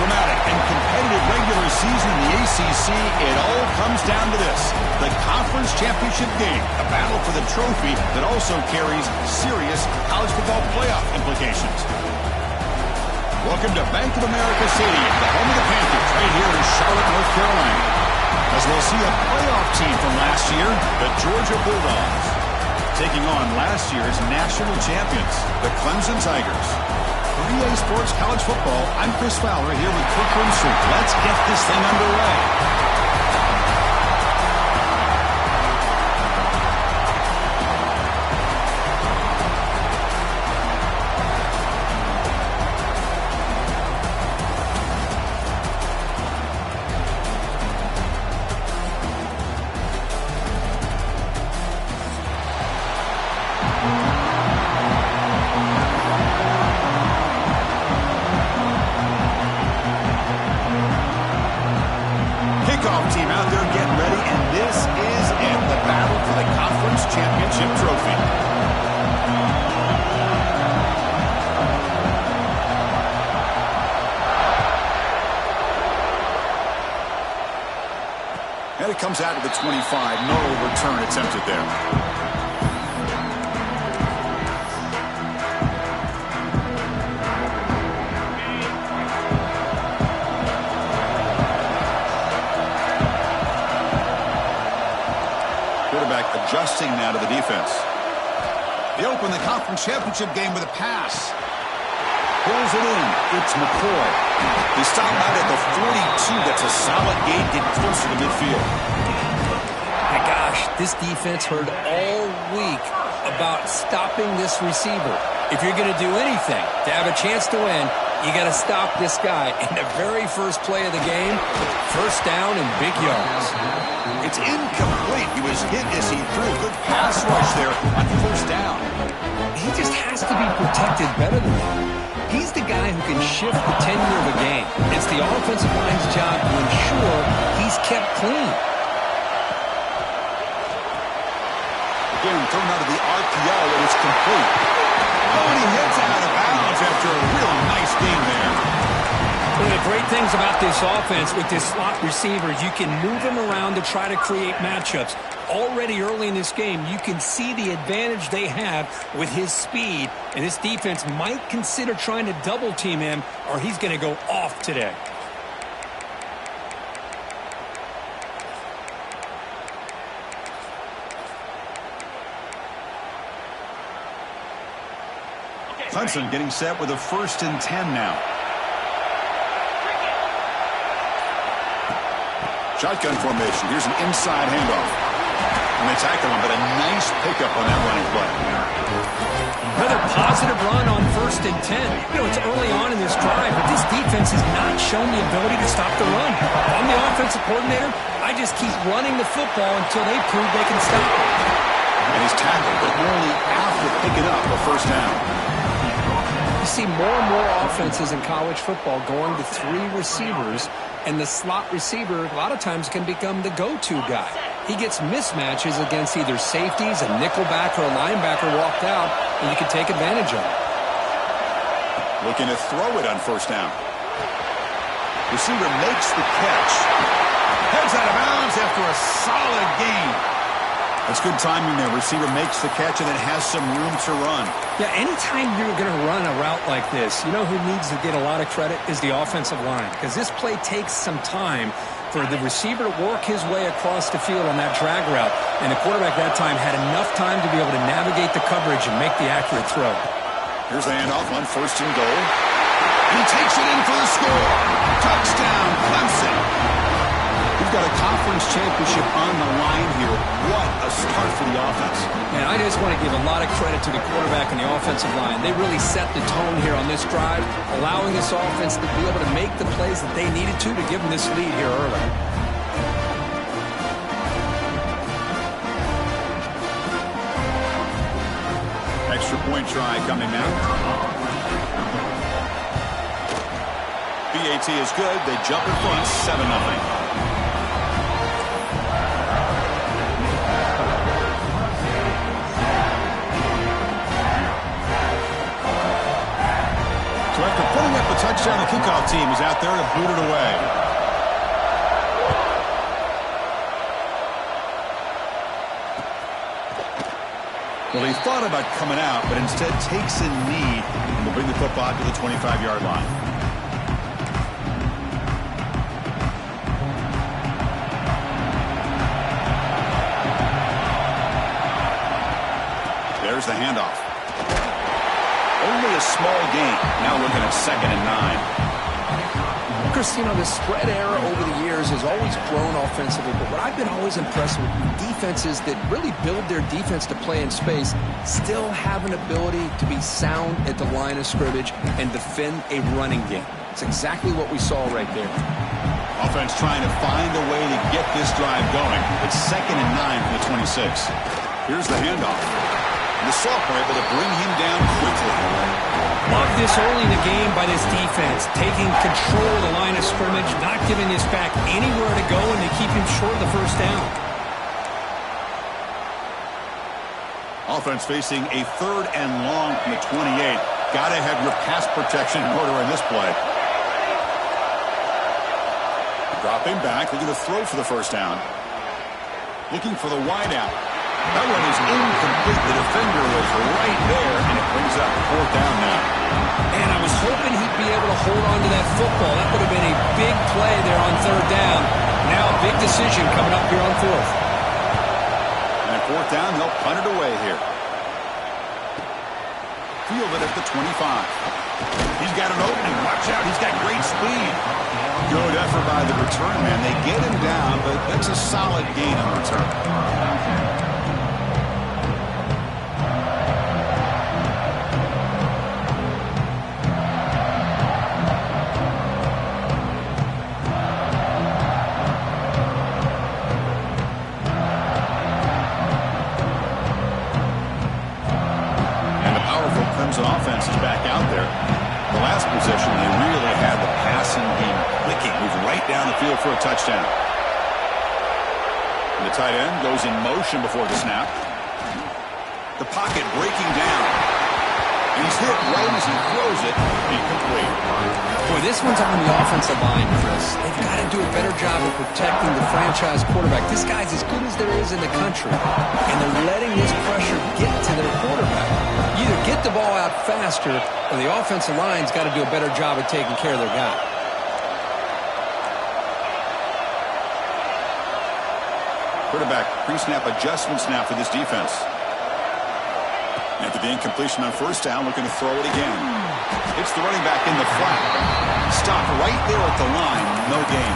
dramatic and competitive regular season in the ACC, it all comes down to this: the conference championship game, a battle for the trophy that also carries serious college football playoff implications. Welcome to Bank of America Stadium, the home of the Panthers, right here in Charlotte, North Carolina, as we'll see a playoff team from last year, the Georgia Bulldogs, taking on last year's national champions, the Clemson Tigers. For EA Sports College Football, I'm Chris Fowler here with Kirk Grimsby. Let's get this thing underway. Team out there getting ready, and this is it, the battle for the conference championship trophy. And it comes out to the 25. No return attempted there. Adjusting now to the defense. They open the conference championship game with a pass. Pulls it in. It's McCoy. He stopped out at the 42. That's a solid gain, getting closer to midfield. My gosh, this defense heard all week about stopping this receiver. If you're going to do anything to have a chance to win, you got to stop this guy. In the very first play of the game, first down and big yards. It's incomplete. He was hit as he threw a good pass rush there on first down. He just has to be protected better than that. He's the guy who can shift the tenure of a game. It's the offensive line's job to ensure he's kept clean. Again, thrown out of the RPO, and it's complete. Oh, and he heads out of bounds after a real nice game there. One of the great things about this offense with this slot receiver, you can move him around to try to create matchups. Already early in this game, you can see the advantage they have with his speed, and this defense might consider trying to double team him, or he's going to go off today. Clemson getting set with a 1st and 10 now. Shotgun formation. Here's an inside handoff. And they tackle him, but a nice pickup on that running play. Another positive run on 1st and 10. You know, it's early on in this drive, but this defense has not shown the ability to stop the run. I'm the offensive coordinator. I just keep running the football until they prove they can stop it. And he's tackled, but only after picking up a first down. You see more and more offenses in college football going to 3 receivers, and the slot receiver a lot of times can become the go-to guy. He gets mismatches against either safeties, a nickelback, or a linebacker walked out, and you can take advantage of it. Looking to throw it on first down. Receiver makes the catch. Heads out of bounds after a solid gain. That's good timing there. Receiver makes the catch and then has some room to run. Yeah, anytime you're going to run a route like this, you know who needs to get a lot of credit is the offensive line, because this play takes some time for the receiver to work his way across the field on that drag route, and the quarterback that time had enough time to be able to navigate the coverage and make the accurate throw. Here's the handoff on 1st and goal. And he takes it in for the score. Touchdown, Clemson. We've got a conference championship on the line here. What a start for the offense. Man, I just want to give a lot of credit to the quarterback and the offensive line. They really set the tone here on this drive, allowing this offense to be able to make the plays that they needed to give them this lead here early. Extra point try coming now. BAT is good. They jump in front, 7-0. So after Putting up a touchdown, the kickoff team is out there to boot it away. Well, he thought about coming out, but instead takes a knee and will bring the football to the 25-yard line. There's the handoff. Only a small gain. Now looking at 2nd and 9. Chris, you know, the spread era over the years has always grown offensively, but what I've been always impressed with defenses that really build their defense to play in space still have an ability to be sound at the line of scrimmage and defend a running game. It's exactly what we saw right there. Offense trying to find a way to get this drive going. It's 2nd and 9 from the 26. Here's the handoff. The sophomore able to bring him down quickly. Love this early in the game by this defense, taking control of the line of scrimmage, not giving this back anywhere to go, and they keep him short of the first down. Offense facing a 3rd and long from the 28. Got to have your pass protection in order in this play. Dropping back, looking to throw for the first down. Looking for the wideout. That one is incomplete. The defender was right there, and it brings up 4th down now. And I was hoping he'd be able to hold on to that football. That would have been a big play there on 3rd down. Now a big decision coming up here on 4th. And at 4th down, they'll punt it away here. Field it at the 25. He's got an opening. Watch out. He's got great speed. Good effort by the return man. They get him down, but that's a solid gain on the return. Offense is back out there. The last possession, they really had the passing game clicking. Moved right down the field for a touchdown. And the tight end goes in motion before the snap. The pocket breaking down. And he's hit right as he throws it. Incomplete. Boy, this one's on the offensive line, Chris. They've got to do a better job of protecting the franchise quarterback. This guy's as good as there is in the country. And they're letting this pressure get to their quarterback. Either get the ball out faster, or the offensive line's got to do a better job of taking care of their guy. Quarterback pre-snap adjustment snap for this defense. After the incompletion on 1st down, looking to throw it again. It's the running back in the flat. Stop right there at the line. No gain.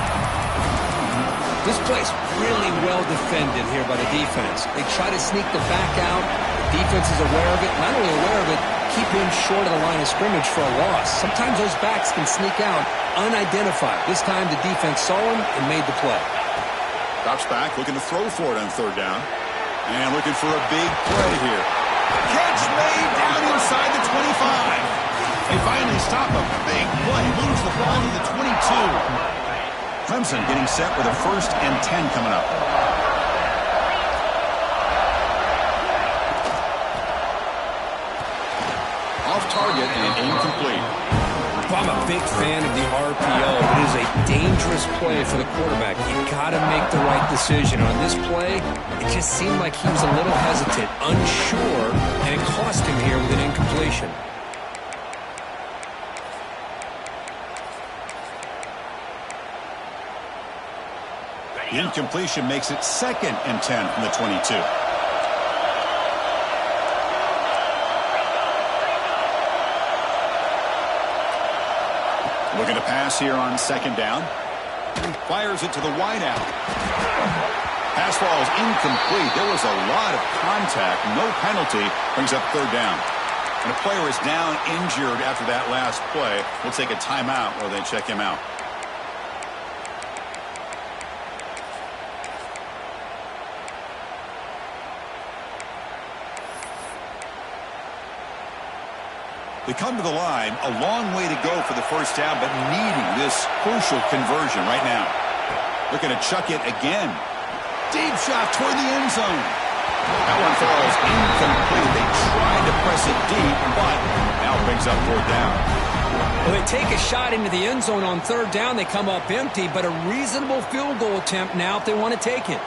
This play's really well defended here by the defense. They try to sneak the back out. The defense is aware of it. Not only aware of it, keep him short of the line of scrimmage for a loss. Sometimes those backs can sneak out unidentified. This time the defense saw him and made the play. Drops back, looking to throw for it on 3rd down. And looking for a big play here. Catch made down inside the 25. They finally stop a big play. Moves the ball to the 22. Clemson getting set with a 1st and 10 coming up. Off target and incomplete. I'm a big fan of the RPO. It is a dangerous play for the quarterback. You've got to make the right decision. On this play, it just seemed like he was a little hesitant, unsure, and it cost him here with an incompletion. The incompletion makes it 2nd and 10 from the 22. Looking to pass here on 2nd down. Fires it to the wideout. Pass ball is incomplete. There was a lot of contact. No penalty. Brings up 3rd down. And a player is down injured after that last play. We'll take a timeout while they check him out. They come to the line, a long way to go for the 1st down, but needing this crucial conversion right now. Looking to chuck it again. Deep shot toward the end zone. That one falls incomplete. They tried to press it deep, but now brings up 4th down. Well, they take a shot into the end zone on third down. They come up empty, but a reasonable field goal attempt now if they want to take it.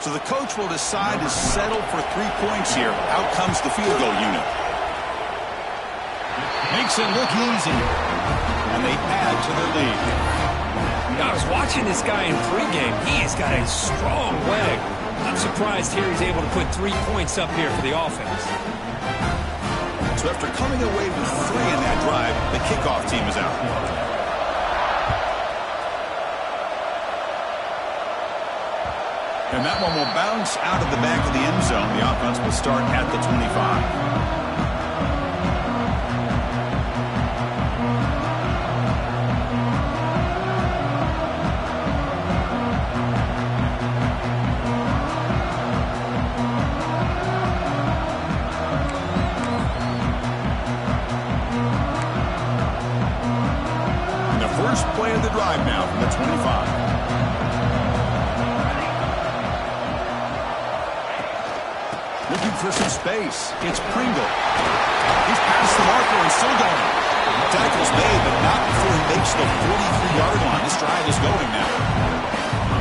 So the coach will decide to settle for 3 points here. Out comes the field goal unit. Makes it look easy. And they add to their lead. I was watching this guy in pregame. He has got a strong leg. I'm surprised here he's able to put 3 points up here for the offense. So after coming away with 3 in that drive, the kickoff team is out. And that one will bounce out of the back of the end zone. The offense will start at the 25. First play of the drive now from the 25. Looking for some space. It's Pringle. He's past the marker and still going. Tackle's made, but not before he makes the 43-yard line. This drive is going now.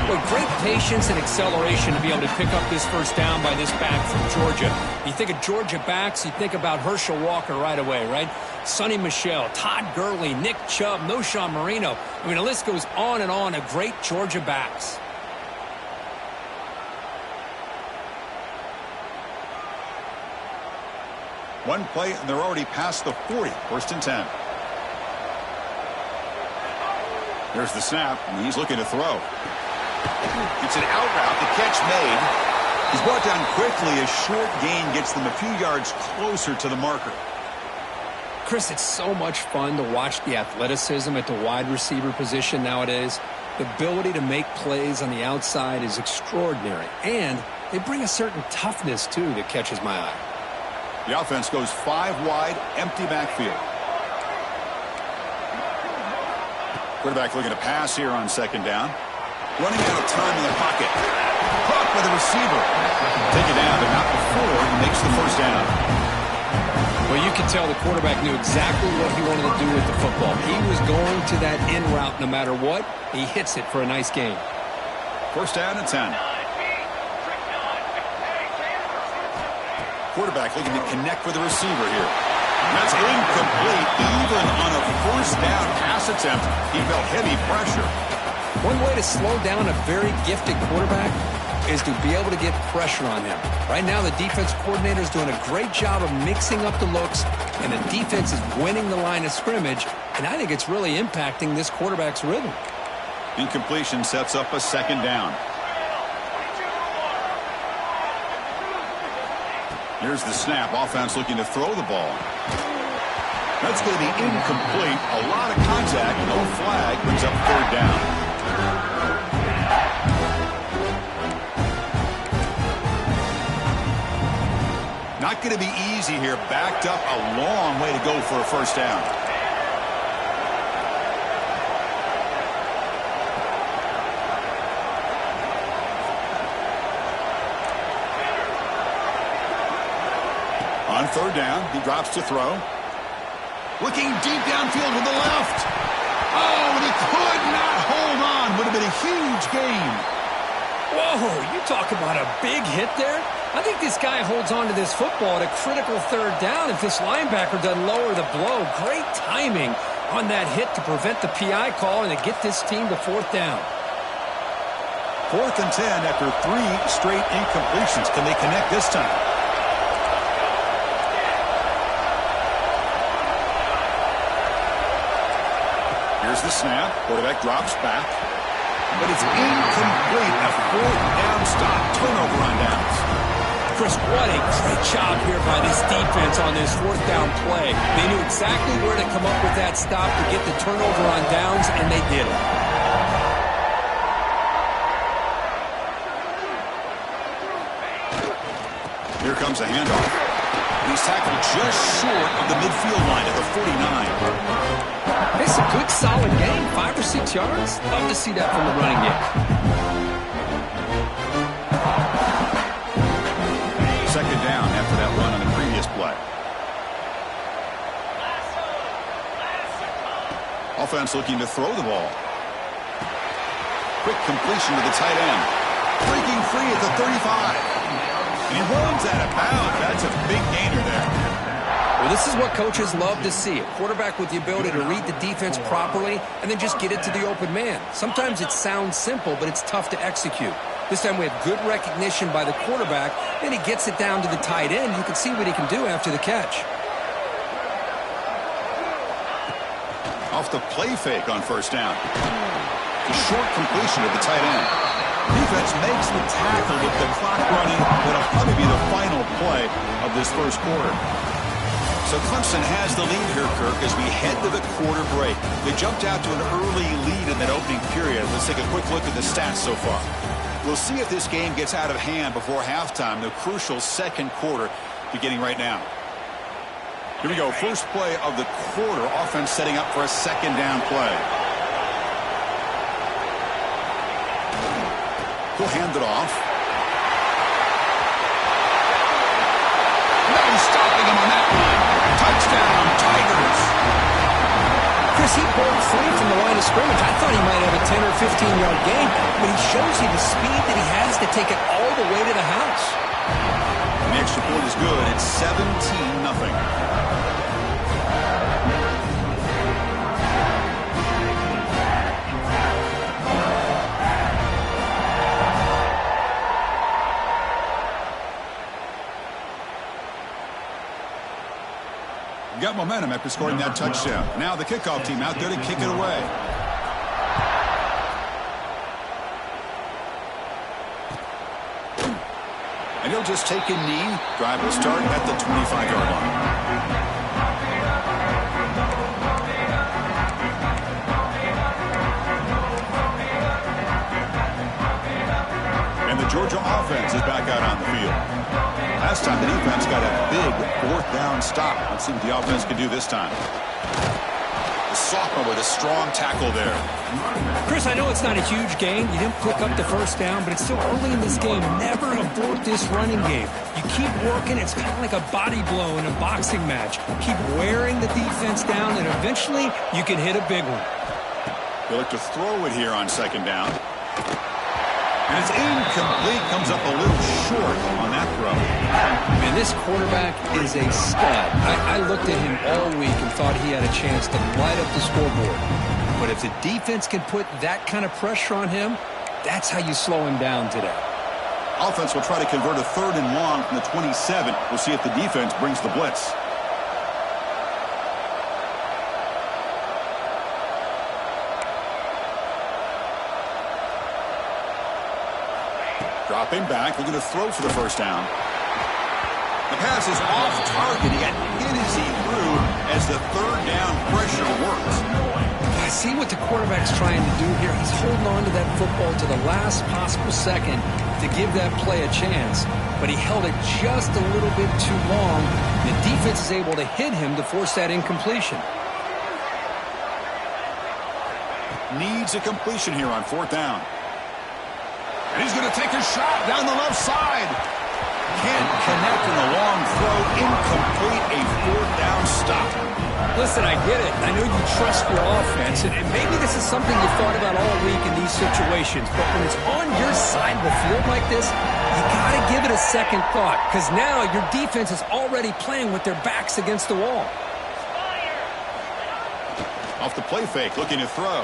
Well, great patience and acceleration to be able to pick up this first down by this back from Georgia. You think of Georgia backs, you think about Herschel Walker right away, right? Sonny Michel, Todd Gurley, Nick Chubb, Noshawn Marino. I mean, the list goes on and on of great Georgia backs. One play, and they're already past the 40. First and 10. There's the snap, and he's looking to throw. It's an out route. The catch made. He's brought down quickly. A short gain gets them a few yards closer to the marker. Chris, it's so much fun to watch the athleticism at the wide receiver position nowadays. The ability to make plays on the outside is extraordinary. And they bring a certain toughness, too, that catches my eye. The offense goes 5 wide, empty backfield. Quarterback looking to pass here on second down. Running out of time in the pocket. Caught by the receiver. Take it down, but not before he makes the first down. Well, you can tell the quarterback knew exactly what he wanted to do with the football. He was going to that in route no matter what. He hits it for a nice gain. First down and 10. Quarterback looking to connect with the receiver here. That's incomplete. Even on a first down pass attempt, he felt heavy pressure. One way to slow down a very gifted quarterback is to be able to get pressure on him. Right now, the defense coordinator is doing a great job of mixing up the looks, and the defense is winning the line of scrimmage, and I think it's really impacting this quarterback's rhythm. Incompletion sets up a second down. Here's the snap. Offense looking to throw the ball. That's going to be incomplete. A lot of contact. No flag. Brings up third down. Not going to be easy here. Backed up a long way to go for a first down. On third down, he drops to throw. Looking deep downfield with the left. Oh, and he could not hold on. Would have been a huge gain. Whoa, you talk about a big hit there. I think this guy holds on to this football at a critical third down if this linebacker doesn't lower the blow. Great timing on that hit to prevent the PI call and to get this team to fourth down. 4th and 10 after 3 straight incompletions. Can they connect this time? Here's the snap. Quarterback drops back. But it's incomplete. A 4th down stop. Turnover on downs. Chris, what a great job here by this defense on this 4th down play. They knew exactly where to come up with that stop to get the turnover on downs, and they did it. Here comes a handoff. He's tackled just short of the midfield line at the 49. It's a good, solid game. 5 or 6 yards. Love to see that from the running game. Second down after that run on the previous play. Offense looking to throw the ball. Quick completion to the tight end. Breaking free at the 35. And he runs out of bounds. That's a big gainer there. Well, this is what coaches love to see. A quarterback with the ability to read the defense properly and then just get it to the open man. Sometimes it sounds simple, but it's tough to execute. This time we have good recognition by the quarterback, and he gets it down to the tight end. You can see what he can do after the catch. Off the play fake on first down. A short completion to the tight end. Defense makes the tackle with the clock running. That'll probably be the final play of this first quarter. So Clemson has the lead here, Kirk, as we head to the quarter break. They jumped out to an early lead in that opening period. Let's take a quick look at the stats so far. We'll see if this game gets out of hand before halftime, the crucial second quarter beginning right now. Here we go, first play of the quarter. Offense setting up for a second down play. He'll hand it off. No stopping him on that one. Touchdown, Tigers. Chris, he broke free from the line of scrimmage. I thought he might have a 10 or 15-yard gain, but he shows you the speed that he has to take it all the way to the house. And the extra point is good. It's 17-0. Got momentum after scoring that touchdown. Now the kickoff team out there to kick it away. And he'll just take a knee. Drive will start at the 25-yard line. And the Georgia offense is back out on the field. Last time the defense got a big fourth down stop. Let's see what the offense can do this time. The sophomore with a strong tackle there. Chris, I know it's not a huge gain. You didn't pick up the first down, but it's still early in this game. Never abort this running game. You keep working. It's kind of like a body blow in a boxing match. Keep wearing the defense down, and eventually you can hit a big one. They look to throw it here on second down. And it's incomplete. Comes up a little short on that throw. Man, this quarterback is a stud. I looked at him all week and thought he had a chance to light up the scoreboard. But if the defense can put that kind of pressure on him, that's how you slow him down today. Offense will try to convert a 3rd and long from the 27. We'll see if the defense brings the blitz. Dropping back, looking to throw for the first down. The pass is off target. He got hit as he threw as the 3rd down pressure works. I see what the quarterback's trying to do here. He's holding on to that football to the last possible second to give that play a chance. But he held it just a little bit too long. The defense is able to hit him to force that incompletion. Needs a completion here on 4th down. And he's going to take a shot down the left side. Can't connect in the long throw. Incomplete. A 4th down stop. Listen, I get it. I know you trust your offense, and maybe this is something you thought about all week in these situations, but when it's on your side of the field like this, you got to give it a second thought, because now your defense is already playing with their backs against the wall. Off the play fake, looking to throw.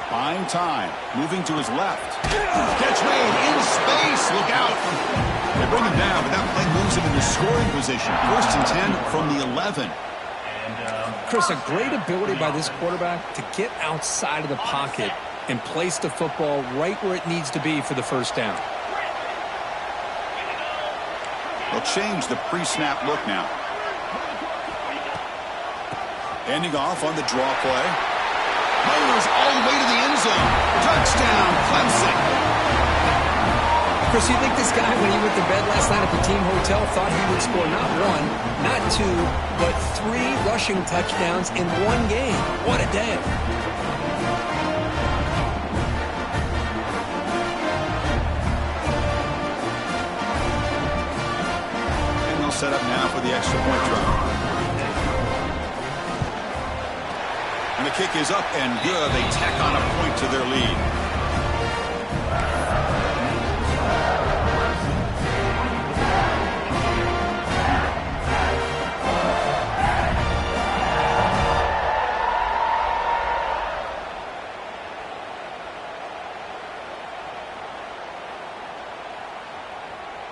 Buying time, moving to his left. Catch made in space. Look out. They bring him down, but that play moves him into scoring position. 1st and 10 from the 11. Chris, a great ability by this quarterback to get outside of the pocket and place the football right where it needs to be for the first down. They'll change the pre-snap look now. Ending off on the draw play. Motors all the way to the end zone. Touchdown, Clemson. Chris, you think this guy, when he went to bed last night at the team hotel, thought he would score not 1, not 2, but 3 rushing touchdowns in one game? What a day. And they'll set up now for the extra point try. And the kick is up and good. They tack on a point to their lead.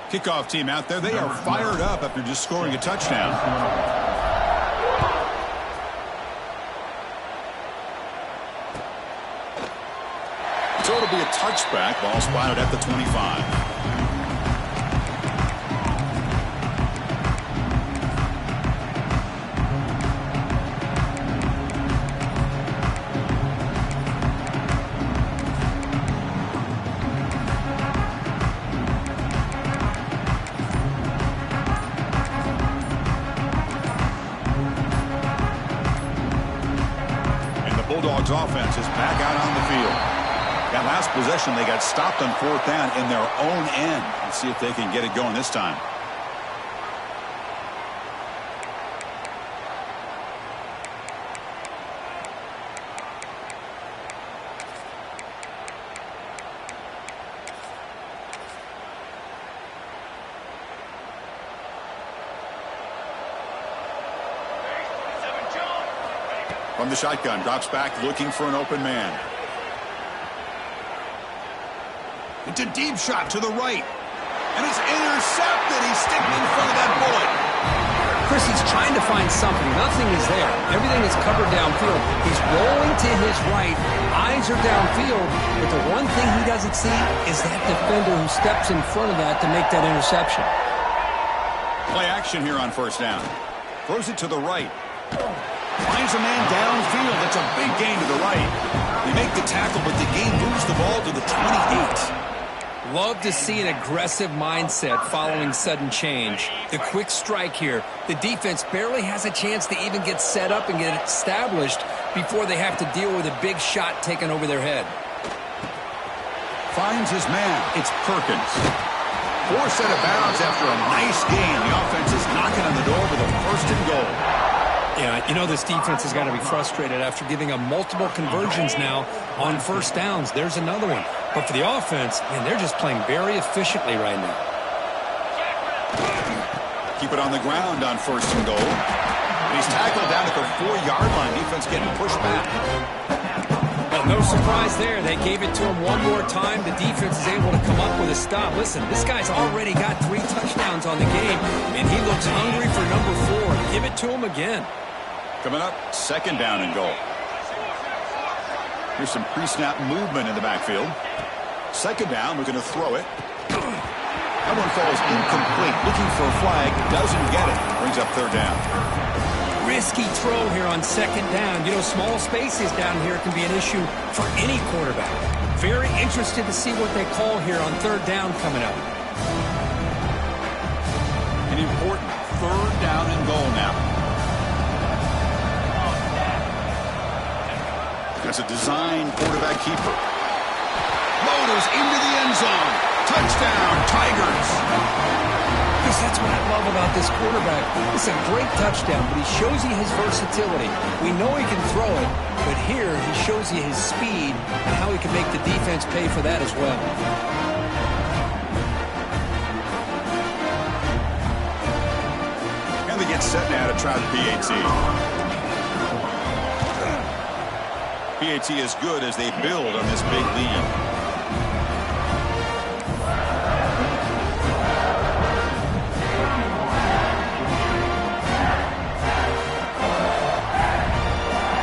Kickoff team out there. They are fired up after just scoring a touchdown. So it'll be a touchback. Ball spotted at the 25. Bulldogs offense is back out on the field. That last possession, they got stopped on 4th down in their own end. Let's see if they can get it going this time. From the shotgun, drops back, looking for an open man. It's a deep shot to the right. And it's intercepted. He's sticking in front of that bullet. Chris, he's trying to find something. Nothing is there. Everything is covered downfield. He's rolling to his right. Eyes are downfield. But the one thing he doesn't see is that defender who steps in front of that to make that interception. Play action here on 1st down. Throws it to the right. Finds a man downfield. That's a big gain to the right. They make the tackle, but the gain moves the ball to the 28. Love to see an aggressive mindset following sudden change. The quick strike here. The defense barely has a chance to even get set up and get established before they have to deal with a big shot taken over their head. Finds his man. It's Perkins. Forced out of bounds after a nice gain. The offense is knocking on the door with a 1st and goal. Yeah, you know this defense has got to be frustrated after giving up multiple conversions now on 1st downs. There's another one. But for the offense, man, they're just playing very efficiently right now. Keep it on the ground on 1st and goal. He's tackled down at the 4-yard line. Defense getting pushed back. Well, no surprise there. They gave it to him one more time. The defense is able to come up with a stop. Listen, this guy's already got 3 touchdowns on the game, and he looks hungry for number 4. Give it to him again. Coming up, 2nd down and goal. Here's some pre-snap movement in the backfield. 2nd down, looking to throw it. That one falls incomplete. Looking for a flag, doesn't get it. Brings up 3rd down. Risky throw here on 2nd down. You know, small spaces down here can be an issue for any quarterback. Very interested to see what they call here on 3rd down coming up. An important 3rd down and goal now. That's a design quarterback keeper. Motors into the end zone. Touchdown, Tigers. Yes, that's what I love about this quarterback. It's a great touchdown, but he shows you his versatility. We know he can throw it, but here he shows you his speed and how he can make the defense pay for that as well. And they get set now to try the PAT. PAT is good as they build on this big lead.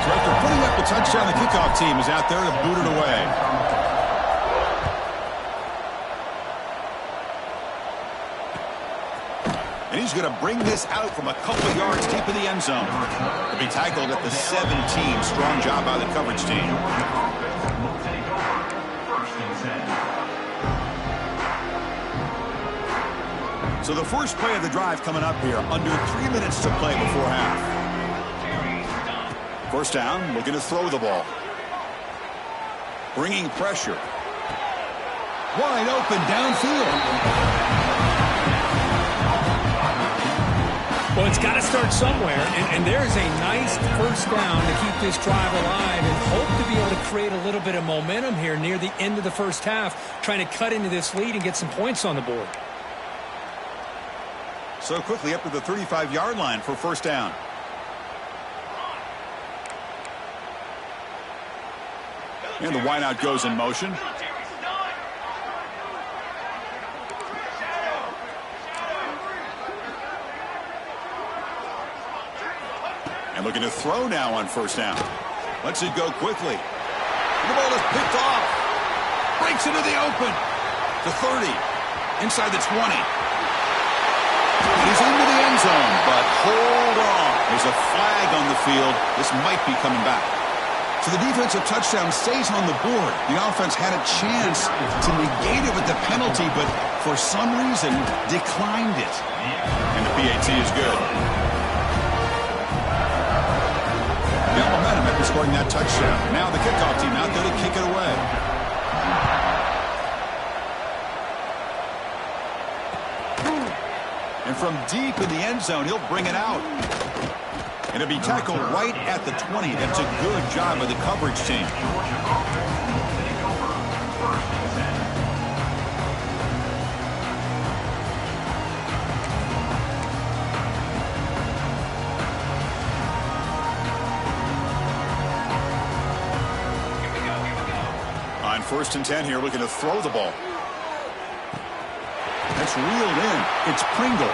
So after putting up the touchdown, the kickoff team is out there to boot it away. And he's going to bring this out from a couple of yards deep in the end zone. He'll be tackled at the 17. Strong job by the coverage team. So the first play of the drive coming up here. Under 3 minutes to play before half. 1st down, looking to throw the ball. Bringing pressure. Wide open downfield. Well, it's got to start somewhere, and there's a nice first down to keep this drive alive and hope to be able to create a little bit of momentum here near the end of the first half, trying to cut into this lead and get some points on the board. So quickly up to the 35-yard line for first down. And the wideout goes in motion. And looking to throw now on first down. Lets it go quickly. The ball is picked off. Breaks into the open. To 30. Inside the 20. And he's into the end zone, but hold on. There's a flag on the field. This might be coming back. So the defensive touchdown stays on the board. The offense had a chance to negate it with the penalty, but for some reason declined it. And the PAT is good. Got momentum after scoring that touchdown. Now the kickoff team out there to kick it away. And from deep in the end zone, he'll bring it out. And it'll be tackled right at the 20. That's a good job of the coverage team. On 1st and 10 here, looking to throw the ball. That's reeled in. It's Pringle.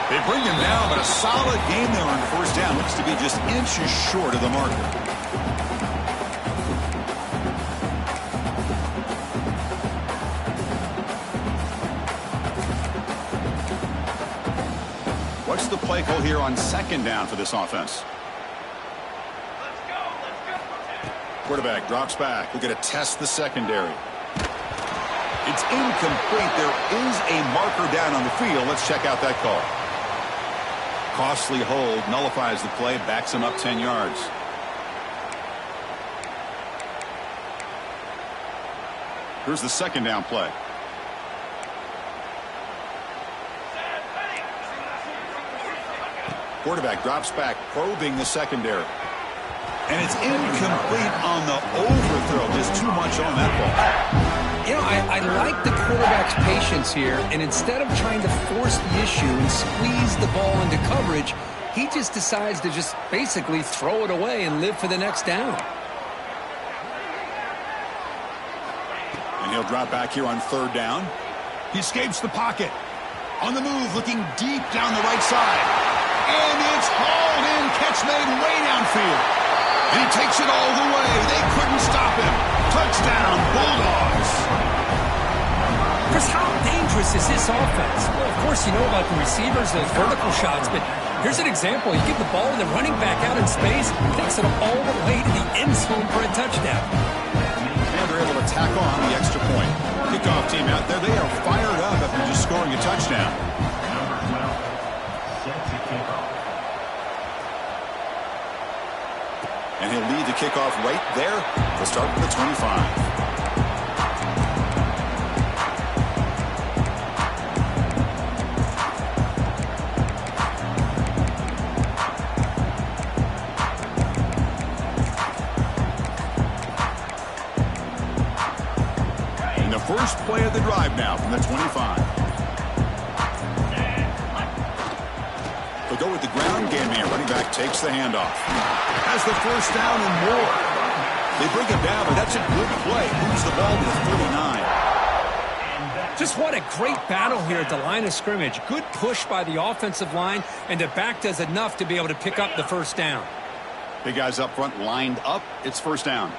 They bring him down, but a solid game there on first down. Looks to be just inches short of the marker. What's the play call here on 2nd down for this offense? Quarterback drops back. We're going to test the secondary. It's incomplete. There is a marker down on the field. Let's check out that call. Costly hold, nullifies the play, backs him up 10 yards. Here's the 2nd down play. Quarterback drops back, probing the secondary. And it's incomplete on the overthrow. Just too much on that ball. You know, I like the quarterback's patience here, and instead of trying to force the issue and squeeze the ball into coverage, he just decides to just basically throw it away and live for the next down. And he'll drop back here on 3rd down. He escapes the pocket. On the move, looking deep down the right side. And it's hauled in, catch made way downfield. And he takes it all the way. They couldn't stop him. Touchdown, Bulldogs. Chris, how dangerous is this offense? Well, of course, you know about the receivers, those vertical shots, but here's an example. You give the ball to the running back out in space, takes it all the way to the end zone for a touchdown. And they're able to tack on the extra point. Kickoff team out there, they are fired up after just scoring a touchdown. And he'll lead the kickoff right there. They'll start with the 25. And the first play of the drive now from the 25. They'll go with the ground game here. Running back takes the handoff. Has the first down and more. They bring him down, but that's a good play. Moves the ball to the 39. Just what a great battle here at the line of scrimmage. Good push by the offensive line, and the back does enough to be able to pick up the first down. Big guys up front lined up. It's first down.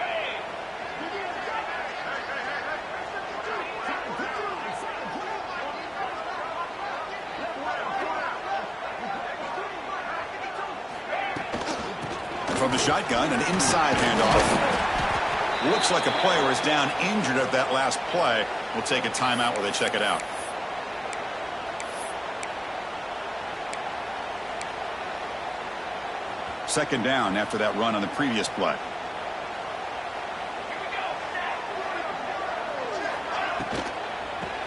From the shotgun, an inside handoff. Looks like a player is down injured at that last play. We'll take a timeout while they check it out. Second down after that run on the previous play.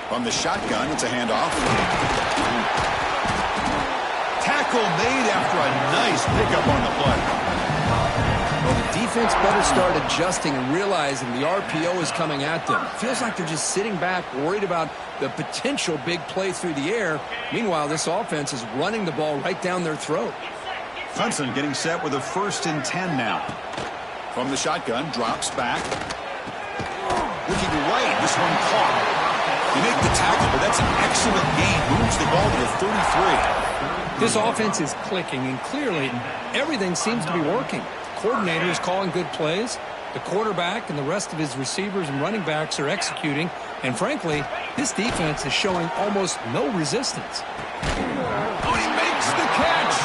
From the shotgun, it's a handoff. Tackle tackle made after a nice pickup on the play. Well, the defense better start adjusting and realizing the RPO is coming at them. Feels like they're just sitting back, worried about the potential big play through the air. Meanwhile, this offense is running the ball right down their throat. Clemson getting set with a 1st and 10 now. From the shotgun, drops back. Looking right, this one caught. You make the tackle, but that's an excellent gain. Moves the ball to the 33. This offense is clicking, and clearly everything seems to be working. The coordinator is calling good plays. The quarterback and the rest of his receivers and running backs are executing. And frankly, this defense is showing almost no resistance. Oh, he makes the catch.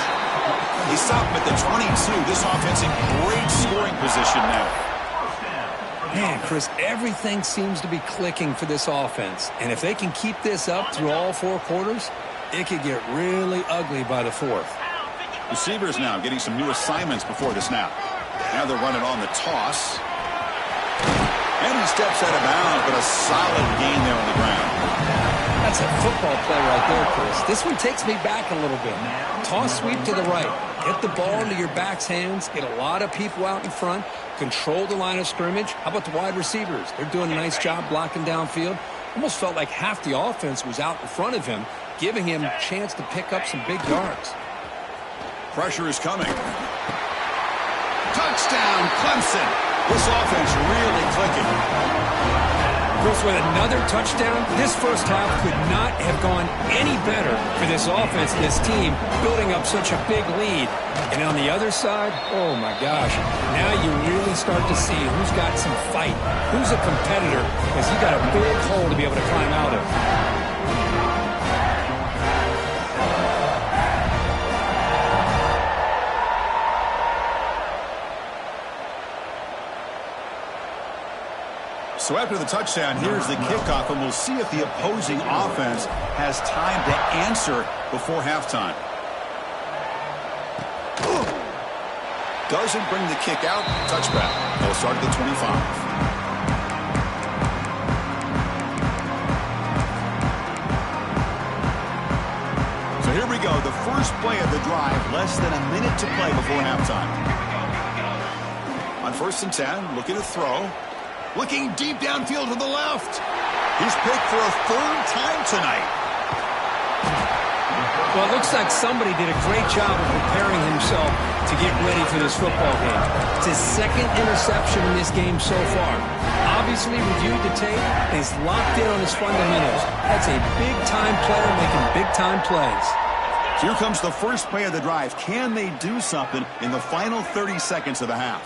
He stopped him at the 22. This offense in great scoring position now. Man, Chris, everything seems to be clicking for this offense. And if they can keep this up through all 4 quarters, it could get really ugly by the 4th. Receivers now getting some new assignments before the snap. Now they're running on the toss. And he steps out of bounds, but a solid gain there on the ground. That's a football play right there, Chris. This one takes me back a little bit. Toss sweep to the right. Get the ball into your back's hands. Get a lot of people out in front. Control the line of scrimmage. How about the wide receivers? They're doing a nice job blocking downfield. Almost felt like half the offense was out in front of him, giving him a chance to pick up some big yards. Pressure is coming. Touchdown, Clemson. This offense really clicking. Chris, with another touchdown, this first half could not have gone any better for this offense and this team, building up such a big lead. And on the other side, oh my gosh, now you really start to see who's got some fight, who's a competitor, because you got a big hole to be able to climb out of. So after the touchdown, here's the kickoff, and we'll see if the opposing offense has time to answer before halftime. Doesn't bring the kick out. Touchback. They'll start at the 25. So here we go. The first play of the drive. Less than a minute to play before halftime. On 1st and 10, looking to throw. Looking deep downfield to the left. He's picked for a 3rd time tonight. Well, it looks like somebody did a great job of preparing himself to get ready for this football game. It's his 2nd interception in this game so far. Obviously reviewed the tape, and he's locked in on his fundamentals. That's a big-time player making big-time plays. Here comes the first play of the drive. Can they do something in the final 30 seconds of the half?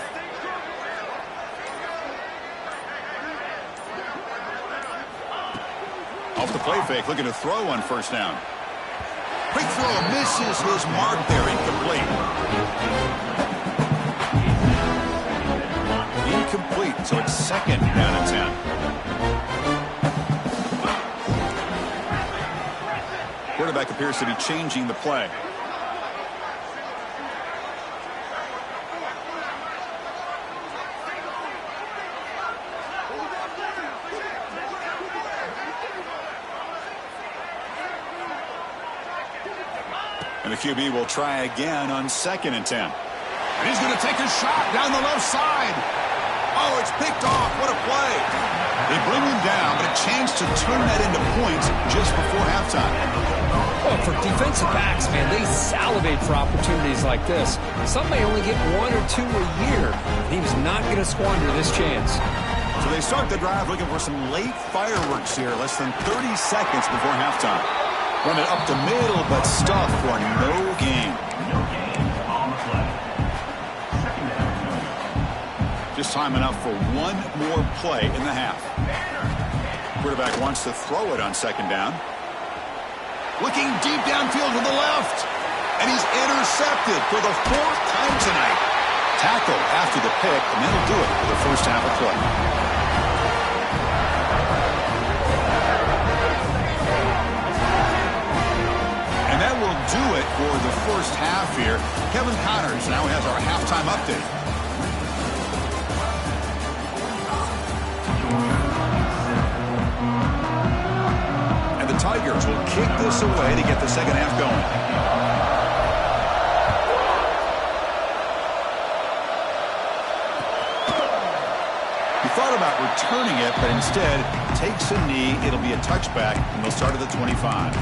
Off the play fake, looking to throw on 1st down. Quick throw, misses his mark there, incomplete. Incomplete, so it's 2nd down and 10. Quarterback appears to be changing the play. And the QB will try again on 2nd and 10. And he's going to take a shot down the left side. Oh, it's picked off. What a play. They bring him down, but a chance to turn that into points just before halftime. Well, for defensive backs, man, they salivate for opportunities like this. Some may only get 1 or 2 a year. He was not going to squander this chance. So they start the drive looking for some late fireworks here, less than 30 seconds before halftime. Run it up the middle, but stuffed for no gain. Just time enough for one more play in the half. Quarterback wants to throw it on 2nd down. Looking deep downfield to the left. And he's intercepted for the 4th time tonight. Tackle after the pick, and that'll do it for the first half of play. That will do it for the first half here. Kevin Connors now has our halftime update. And the Tigers will kick this away to get the second half going. thought about returning it, but instead takes a knee. It'll be a touchback, and they'll start at the 25.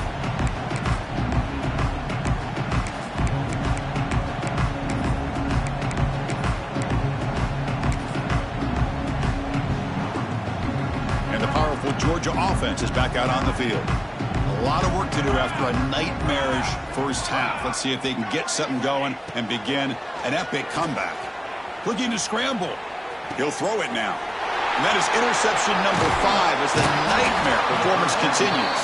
And the powerful Georgia offense is back out on the field. A lot of work to do after a nightmarish first half. Let's see if they can get something going and begin an epic comeback. Looking to scramble. He'll throw it now. And that is interception number 5 as the nightmare performance continues.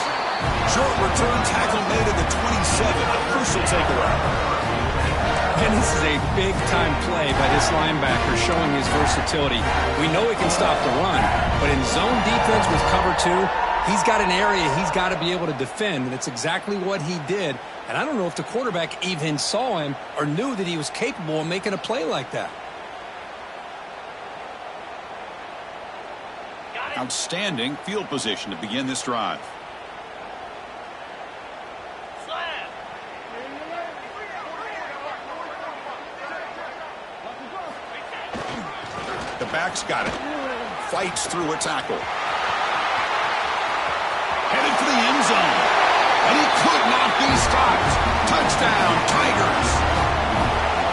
Short return tackle made at the 27. A crucial takeaway. And this is a big-time play by this linebacker showing his versatility. We know he can stop the run, but in zone defense with cover 2, he's got an area he's got to be able to defend, and it's exactly what he did. And I don't know if the quarterback even saw him or knew that he was capable of making a play like that. Outstanding field position to begin this drive. The back's got it. Fights through a tackle. Headed for the end zone. And he could not be stopped. Touchdown, Tigers.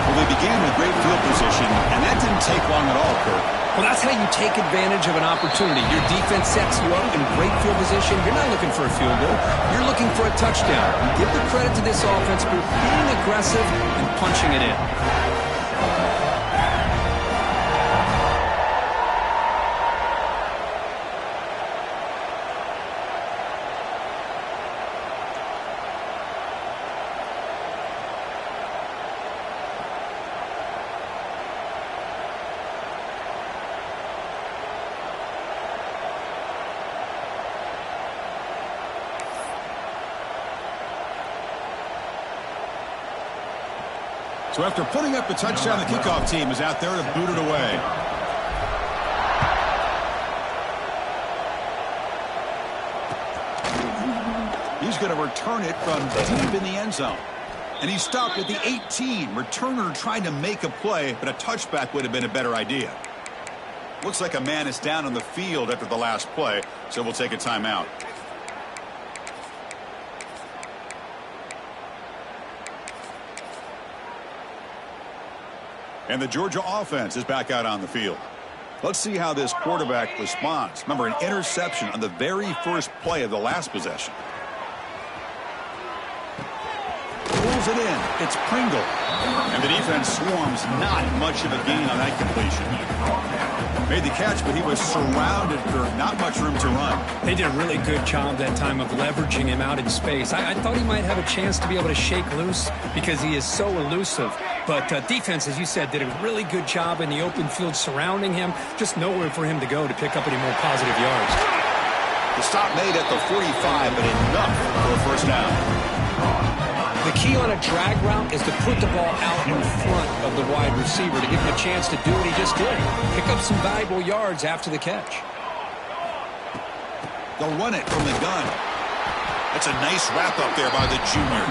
Well, they began with great field position, and that didn't take long at all, Kirk. Well, that's how you take advantage of an opportunity. Your defense sets you up in great field position. You're not looking for a field goal. You're looking for a touchdown. You give the credit to this offense for being aggressive and punching it in. So after putting up a touchdown, the kickoff team is out there to boot it away. He's going to return it from deep in the end zone. And he stopped at the 18. Returner trying to make a play, but a touchback would have been a better idea. Looks like a man is down on the field after the last play, so we'll take a timeout. And the Georgia offense is back out on the field. Let's see how this quarterback responds. Remember, an interception on the very first play of the last possession. Pulls it in. It's Pringle. And the defense swarms. Not much of a gain on that completion. Made the catch, but he was surrounded for not much room to run. They did a really good job that time of leveraging him out in space. I thought he might have a chance to be able to shake loose because he is so elusive. But defense, as you said, did a really good job in the open field surrounding him. Just nowhere for him to go to pick up any more positive yards. The stop made at the 45, but enough for a first down. The key on a drag route is to put the ball out in front of the wide receiver to give him a chance to do what he just did. Pick up some valuable yards after the catch. They'll run it from the gun. That's a nice wrap up there by the junior.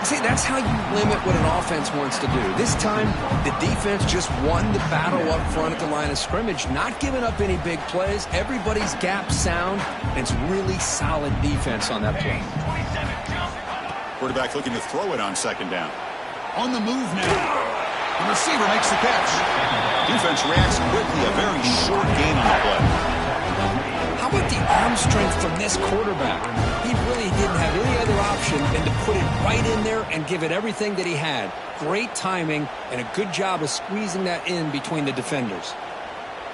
See, that's how you limit what an offense wants to do. This time, the defense just won the battle up front at the line of scrimmage, not giving up any big plays. Everybody's gap sound, and it's really solid defense on that play. Quarterback looking to throw it on second down. On the move now. The receiver makes the catch. Defense reacts quickly. A very short gain on the play. How about the arm strength from this quarterback? He really didn't have any other option than to put it right in there and give it everything that he had. Great timing and a good job of squeezing that in between the defenders.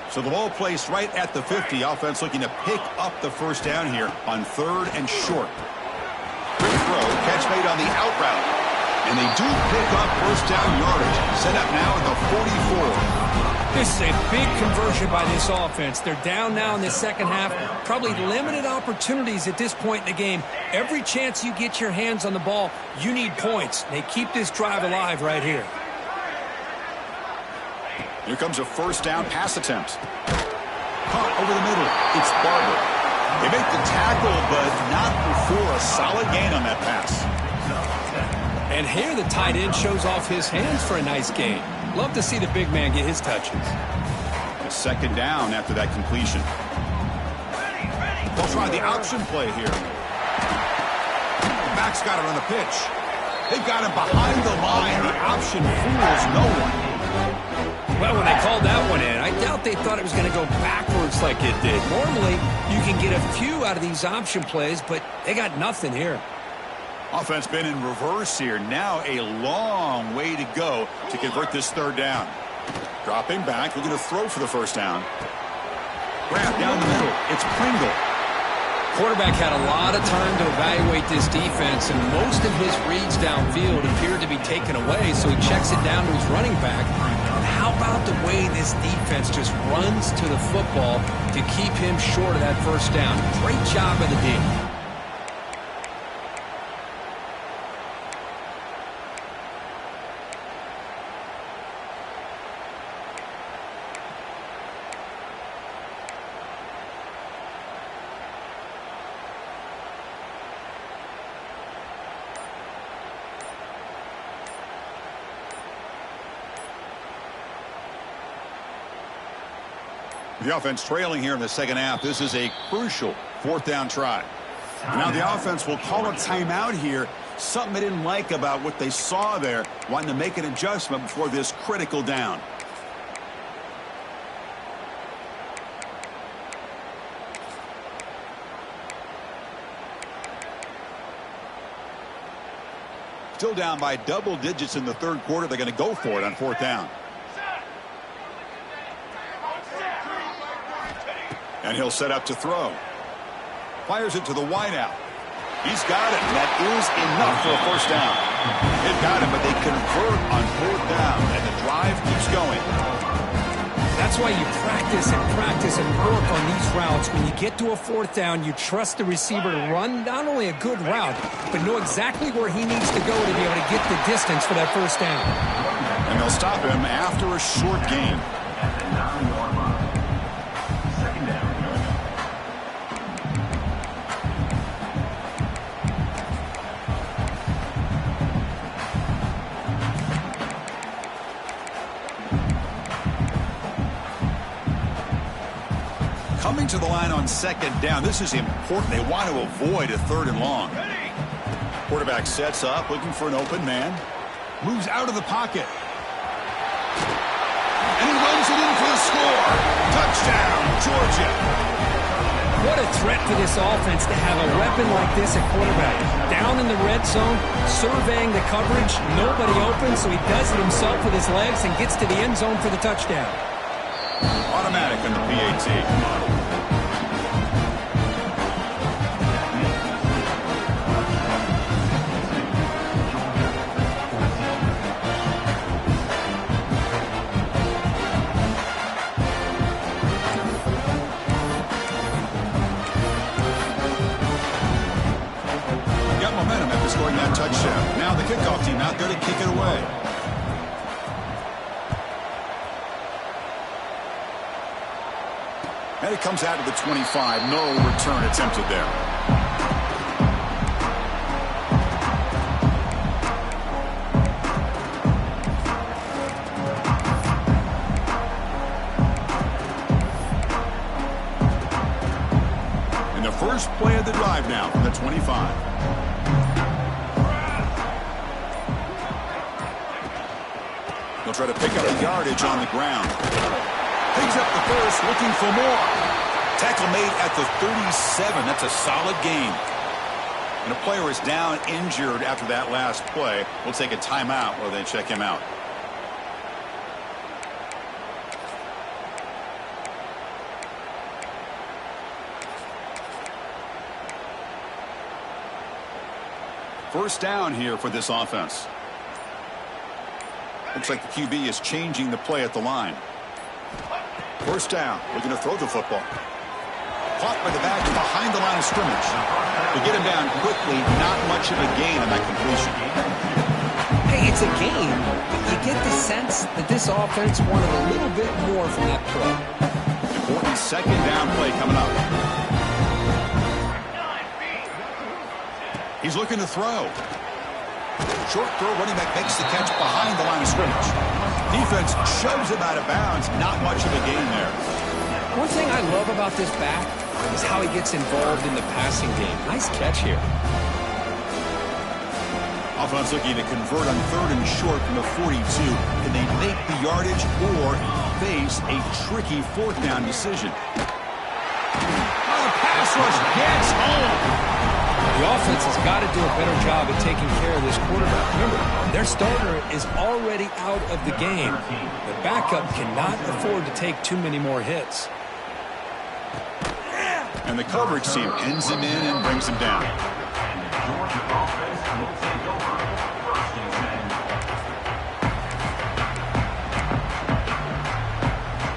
So the ball placed right at the 50. Offense looking to pick up the first down here on 3rd and short. Quick throw, catch made on the out route. And they do pick up first down yardage. Set up now at the 44. This is a big conversion by this offense. They're down now in the second half. Probably limited opportunities at this point in the game. Every chance you get your hands on the ball, you need points. They keep this drive alive right here. Here comes a first down pass attempt. Caught over the middle. It's Barber. They make the tackle, but not before a solid gain on that pass. And here the tight end shows off his hands for a nice gain. Love to see the big man get his touches. It's second down after that completion. They'll try the option play here. The back's got it on the pitch. They've got him behind the line. The option fools no one. Well, when they called that one in, I doubt they thought it was going to go backwards like it did. Normally, you can get a few out of these option plays, but they got nothing here. Offense been in reverse here. Now a long way to go to convert this third down. Dropping back, looking to throw for the first down. Grab down the middle. It's Pringle. Quarterback had a lot of time to evaluate this defense, and most of his reads downfield appeared to be taken away, so he checks it down to his running back. How about the way this defense just runs to the football to keep him short of that first down? Great job of the D. The offense trailing here in the second half. This is a crucial fourth down try. Now the offense will call a timeout here. Something they didn't like about what they saw there. Wanting to make an adjustment before this critical down. Still down by double digits in the third quarter. They're going to go for it on fourth down. And he'll set up to throw. Fires it to the wideout. He's got it. That is enough for a first down. They've got him, but they convert on fourth down, and the drive keeps going. That's why you practice and work on these routes. When you get to a fourth down, you trust the receiver to run not only a good route, but know exactly where he needs to go to be able to get the distance for that first down. And they'll stop him after a short gain. Coming to the line on second down. This is important. They want to avoid a third and long. Quarterback sets up, looking for an open man. Moves out of the pocket. And he runs it in for the score. Touchdown, Georgia. What a threat for this offense to have a weapon like this at quarterback. Down in the red zone, surveying the coverage. Nobody open, so he does it himself with his legs and gets to the end zone for the touchdown. Automatic in the PAT. Got momentum after scoring that touchdown. Now the kickoff team out there to kick it away. And it comes out of the 25. No return attempted there. And the first play of the drive now from the 25. They'll try to pick up the yardage on the ground. Picks up the first, looking for more. Tackle made at the 37. That's a solid gain. And a player is down injured after that last play. We'll take a timeout while they check him out. First down here for this offense. Looks like the QB is changing the play at the line. First down, looking to throw the football. Caught by the backs behind the line of scrimmage. To get him down quickly, not much of a gain on that completion. Hey, it's a game, but you get the sense that this offense wanted a little bit more from that play. Important second down play coming up. He's looking to throw. Short throw, running back makes the catch behind the line of scrimmage. Defense shoves him out of bounds. Not much of a gain there. One thing I love about this back is how he gets involved in the passing game. Nice catch here. Offense looking to convert on 3rd and short from the 42. Can they make the yardage or face a tricky 4th down decision? Oh, the pass rush gets home. The offense has got to do a better job at taking care of this quarterback. Remember, their starter is already out of the game. The backup cannot afford to take too many more hits. And the coverage team pins him in and brings him down.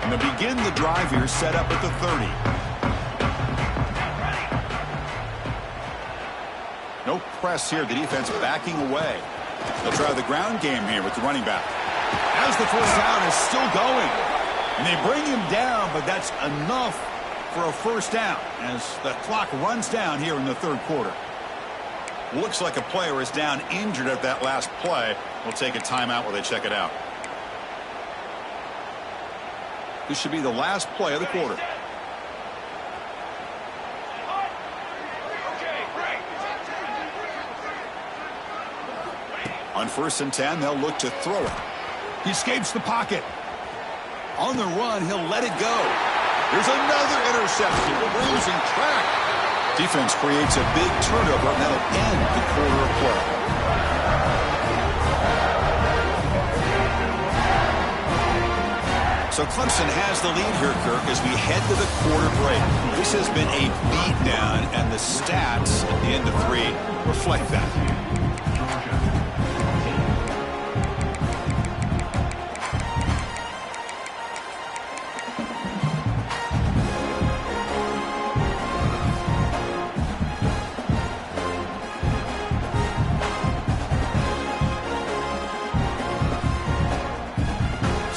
And they begin the drive here, set up at the 30. No press here. The defense backing away. They'll try the ground game here with the running back. As the 1st down is still going. And they bring him down, but that's enough for a 1st down as the clock runs down here in the 3rd quarter. Looks like a player is down injured at that last play. We'll take a timeout while they check it out. This should be the last play of the quarter. On 1st and 10, they'll look to throw it. He escapes the pocket. On the run, he'll let it go. There's another interception. Losing track. Defense creates a big turnover, and that'll end the quarter of play. So Clemson has the lead here, Kirk, as we head to the quarter break. This has been a beatdown, and the stats at the end of 3 reflect that.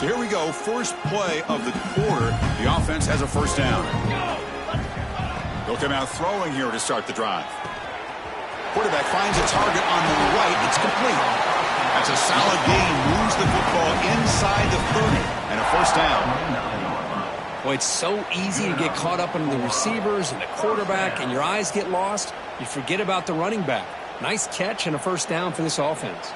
Here we go, first play of the quarter. The offense has a 1st down. They'll come out throwing here to start the drive. Quarterback finds a target on the right. It's complete. That's a solid gain. Moves the football inside the 30 and a 1st down. Boy, it's so easy to get caught up in the receivers and the quarterback, and your eyes get lost. You forget about the running back. Nice catch and a 1st down for this offense.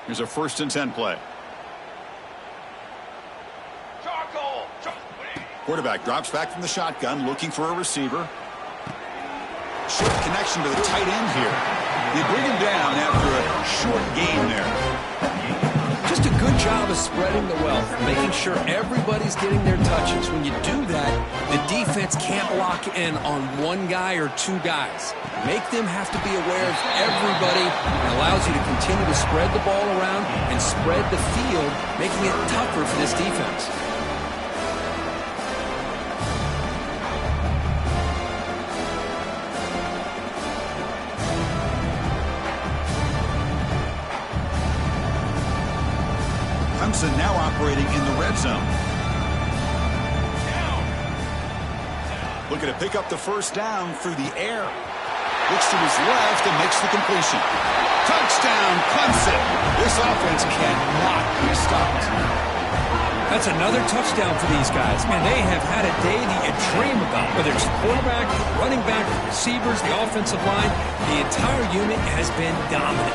Here's a 1st and 10 play. Quarterback drops back from the shotgun, looking for a receiver. Short connection to the tight end here. They bring him down after a short gain there. Just a good job of spreading the wealth, making sure everybody's getting their touches. When you do that, the defense can't lock in on one guy or 2 guys. Make them have to be aware of everybody. It allows you to continue to spread the ball around and spread the field, making it tougher for this defense. Clemson now operating in the red zone. Looking to pick up the 1st down through the air. Looks to his left and makes the completion. Touchdown, Clemson. This offense cannot be stopped. That's another touchdown for these guys. Man, they have had a day that you dream about. Whether it's quarterback, running back, receivers, the offensive line, the entire unit has been dominant.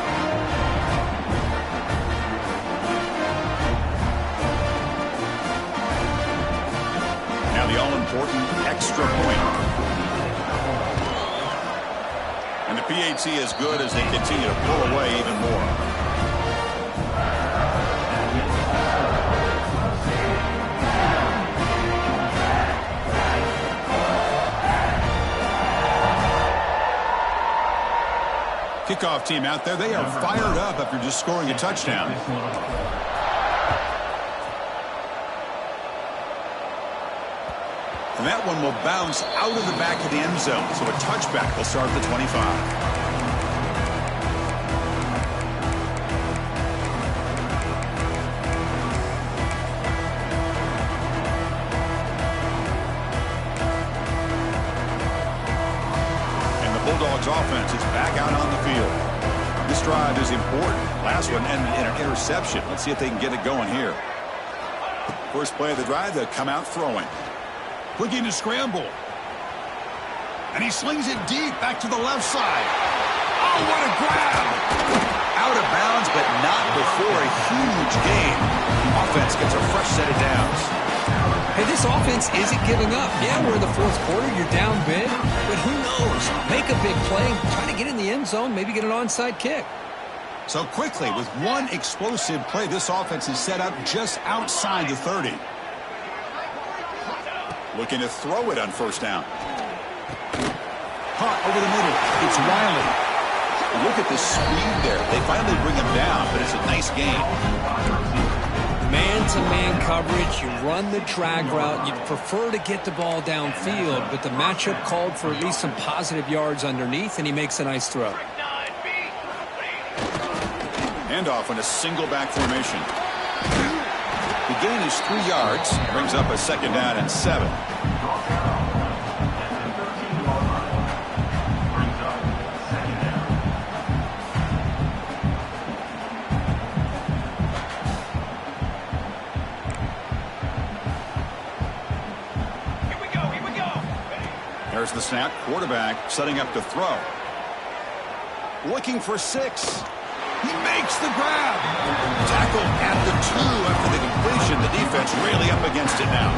Now the all-important extra point. And the PAT is good as they continue to pull away even more. Kickoff team out there, they are fired up after just scoring a touchdown. And that one will bounce out of the back of the end zone. So a touchback will start at the 25. Bulldogs offense is back out on the field. This drive is important. Last one ended in an interception. Let's see if they can get it going here. First play of the drive, they'll come out throwing. Looking to scramble. And he slings it deep back to the left side. Oh, what a grab! Out of bounds, but not before a huge gain. Offense gets a fresh set of downs. Hey, this offense isn't giving up. Yeah, we're in the fourth quarter. You're down big. But who knows? Make a big play. Try to get in the end zone. Maybe get an onside kick. So quickly, with one explosive play, this offense is set up just outside the 30. Looking to throw it on first down. Caught over the middle. It's Riley. Look at the speed there. They finally bring him down, but it's a nice gain. Man-to-man coverage, you run the drag route. You'd prefer to get the ball downfield, but the matchup called for at least some positive yards underneath, and he makes a nice throw. Handoff on a single back formation. The gain is 3 yards, brings up a second down and 7. There's the snap. Quarterback setting up to throw. Looking for 6. He makes the grab. Tackled at the 2 after the completion. The defense really up against it now.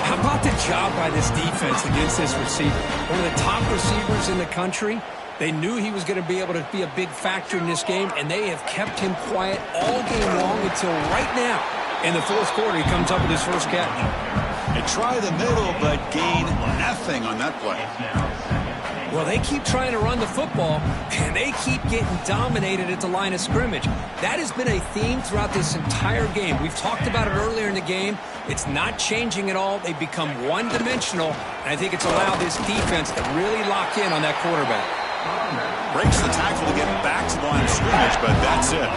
How about the job by this defense against this receiver? One of the top receivers in the country. They knew he was going to be able to be a big factor in this game, and they have kept him quiet all game long until right now. In the fourth quarter, he comes up with his first catch. They try the middle, but gain nothing on that play. Well, they keep trying to run the football, and they keep getting dominated at the line of scrimmage. That has been a theme throughout this entire game. We've talked about it earlier in the game. It's not changing at all. They've become one-dimensional, and I think it's allowed this defense to really lock in on that quarterback. Breaks the tackle to get back to the line of scrimmage, but that's it.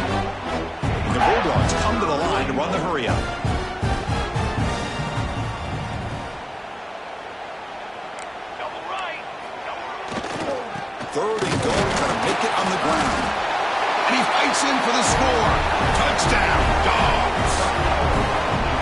The Bulldogs come to the line to run the hurry-up. Third and goal, trying to make it on the ground. And he fights in for the score. Touchdown, Dogs.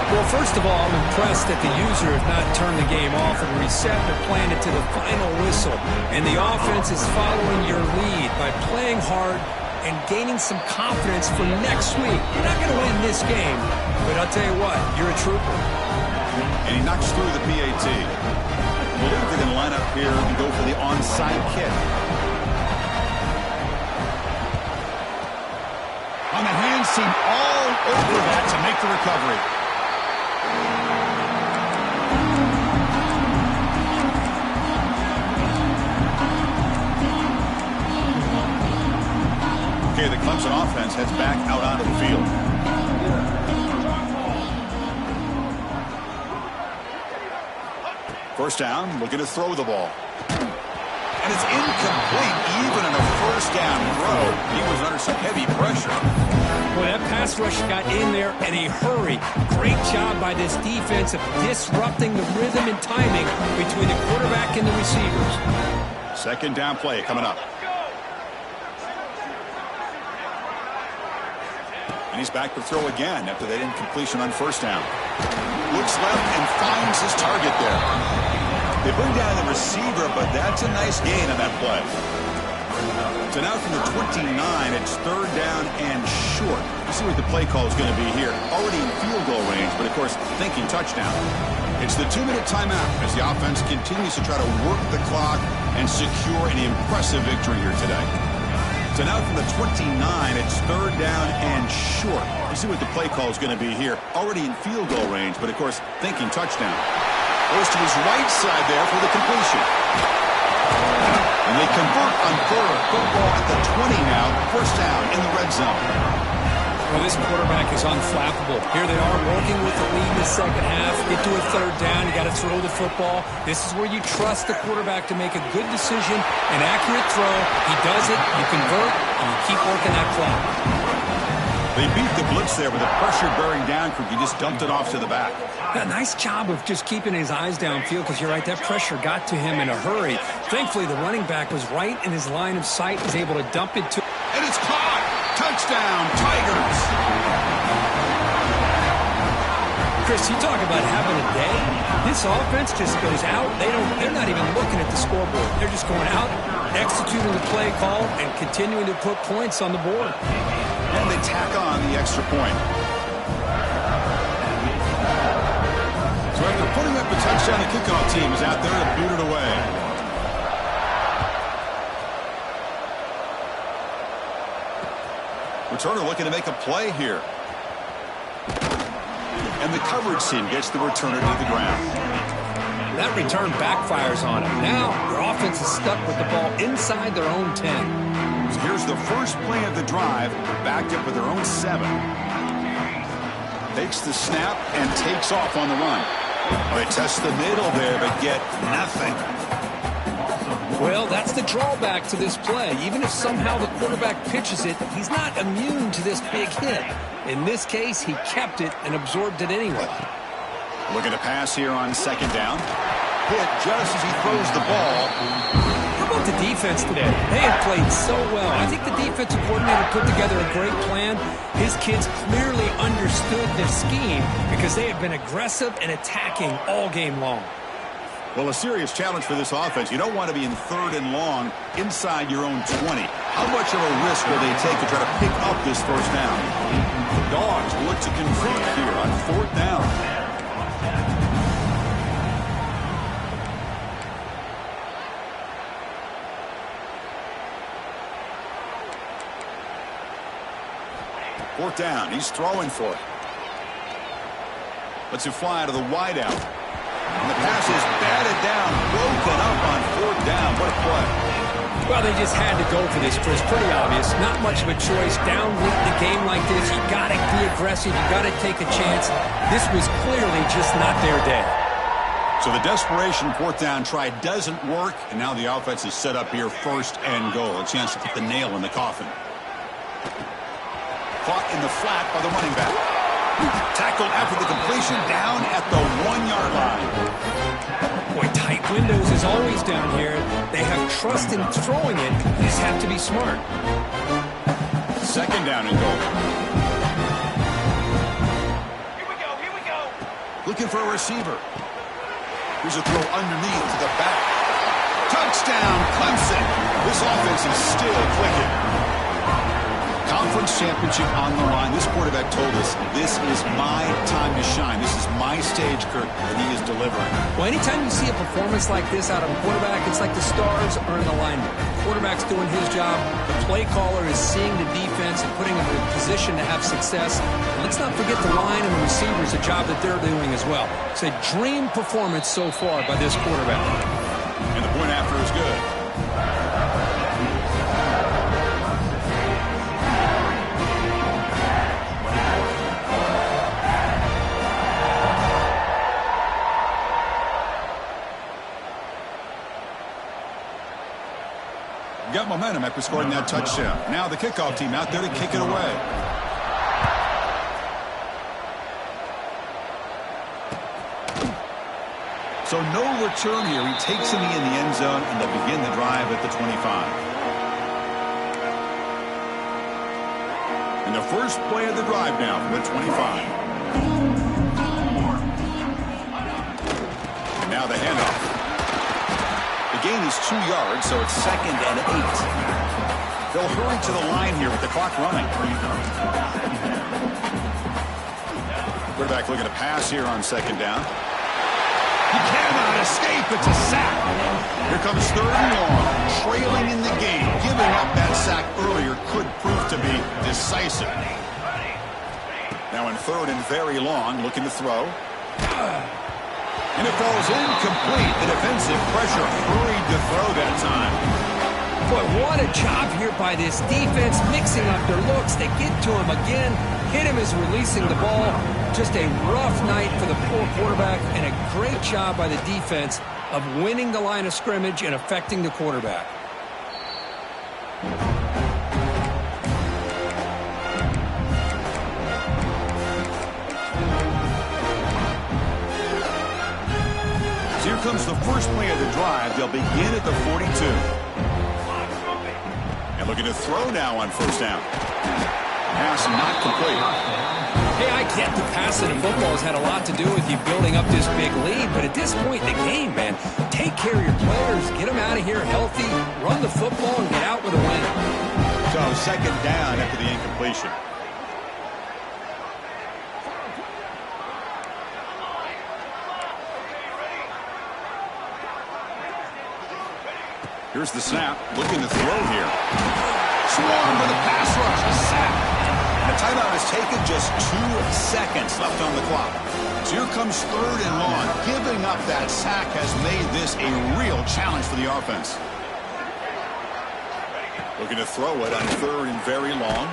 Well, first of all, I'm impressed that the user has not turned the game off and reset or planned it to the final whistle. And the offense is following your lead by playing hard and gaining some confidence for next week. You're not going to win this game, but I'll tell you what, you're a trooper. And he knocks through the PAT. I believe they're going to line up here and go for the onside kick. On the hands team all over that to make the recovery. Okay, the Clemson offense heads back out onto the field. First down, looking to throw the ball. And it's incomplete, even on a first down throw. He was under some heavy pressure. Well, that pass rush got in there in a hurry. Great job by this defense of disrupting the rhythm and timing between the quarterback and the receivers. Second down play coming up. And he's back to throw again after that incompletion on first down. Looks left and finds his target there. They bring down the receiver, but that's a nice gain on that play. So now from the 29, it's third down and short. Let's see what the play call is going to be here. Already in field goal range, but of course, thinking touchdown. It's the 2-minute timeout as the offense continues to try to work the clock and secure an impressive victory here today. So now from the 29, it's third down and short. Let's see what the play call is going to be here. Already in field goal range, but of course, thinking touchdown. Goes to his right side there for the completion. And they convert on third. Football at the 20 now. First down in the red zone. Well, this quarterback is unflappable. Here they are working with the lead in the second half. Get to a third down. You got to throw the football. This is where you trust the quarterback to make a good decision, an accurate throw. He does it, you convert, and you keep working that clock. They beat the blitz there with a pressure-bearing down crew. He just dumped it off to the back. Yeah, nice job of just keeping his eyes downfield because you're right, that pressure got to him in a hurry. Thankfully, the running back was right in his line of sight. He's able to dump it to... And it's caught! Touchdown, Tigers! Chris, you talk about having a day. This offense just goes out. They're not even looking at the scoreboard. They're just going out, executing the play call, and continuing to put points on the board. And they tack on the extra point. So after putting up the touchdown, the kickoff team is out there to boot it away. Returner looking to make a play here. And the coverage team gets the returner to the ground. That return backfires on him. Now their offense is stuck with the ball inside their own 10. So here's the first play of the drive, backed up with their own 7. Takes the snap and takes off on the run. They test the middle there, but get nothing. Well, that's the drawback to this play. Even if somehow the quarterback pitches it, he's not immune to this big hit. In this case, he kept it and absorbed it anyway. Looking to pass here on second down. Hit just as he throws the ball. How about the defense today? They have played so well. I think the defensive coordinator put together a great plan. His kids clearly understood the scheme because they have been aggressive and attacking all game long. Well, a serious challenge for this offense. You don't want to be in third and long inside your own 20. How much of a risk will they take to try to pick up this first down? The Dogs look to convert here on fourth down. Fourth down. He's throwing for it. Lets it fly to the wideout. And the pass is batted down, broken up on fourth down. What a play. Well, they just had to go for this, Chris. Pretty obvious. Not much of a choice. Down late in the game like this, you got to be aggressive. You got to take a chance. This was clearly just not their day. So the desperation fourth down try doesn't work, and now the offense is set up here first and goal. A chance to put the nail in the coffin. Caught in the flat by the running back. Tackled after the completion down at the 1-yard line. Boy, tight windows is always down here. They have trust in throwing it. You just have to be smart. Second down and goal. Here we go. Looking for a receiver. Here's a throw underneath to the back. Touchdown, Clemson. This offense is still clicking. Conference championship on the line. This quarterback told us, this is my time to shine. This is my stage, Kirk, and he is delivering. Well, anytime you see a performance like this out of a quarterback, it's like the stars are in alignment. The quarterback's doing his job. The play caller is seeing the defense and putting them in a position to have success. And let's not forget the line and the receivers, a job that they're doing as well. It's a dream performance so far by this quarterback. And the point after is good. Got momentum after scoring that touchdown. Now the kickoff team out there to kick it away. So no return here. He takes him in the end zone, and they'll begin the drive at the 25. And the first play of the drive now from the 25. And now the handoff. Gain is 2 yards, so it's second and 8. They'll hurry to the line here with the clock running. Quarterback looking to pass here on second down. He cannot escape. It's a sack. Here comes third and long. Trailing in the game. Giving up that sack earlier could prove to be decisive. Now in third and very long, looking to throw. And it falls incomplete. The defensive pressure hurried to throw that time. Boy, what a job here by this defense, mixing up their looks. They get to him again. hit him as releasing the ball. Just a rough night for the poor quarterback, and a great job by the defense of winning the line of scrimmage and affecting the quarterback. So here comes the first play of the drive. They'll begin at the 42. And looking to throw now on first down. Pass not complete. Hey, I get the passing in football has had a lot to do with you building up this big lead, but at this point in the game, man, take care of your players, get them out of here healthy, run the football, and get out with a win. So second down after the incompletion. Here's the snap, looking to throw here. Swarmed with a pass rush, a sack. The timeout is taken, just 2 seconds left on the clock. So here comes third and long. Giving up that sack has made this a real challenge for the offense. Looking to throw it on third and very long.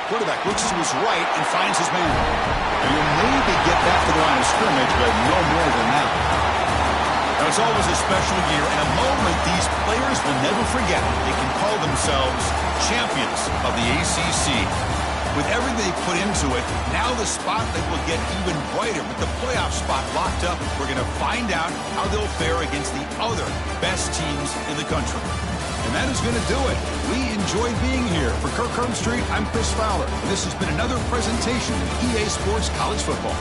Quarterback looks to his right and finds his man. And he'll maybe get back to the line of scrimmage, but no more than that. Now, it's always a special year and a moment these players will never forget. They can call themselves champions of the ACC. With everything they put into it, now the spotlight will get even brighter. With the playoff spot locked up, we're going to find out how they'll fare against the other best teams in the country. And that is going to do it. We enjoyed being here. For Kirk Herbstreit, I'm Chris Fowler. This has been another presentation of EA Sports College Football.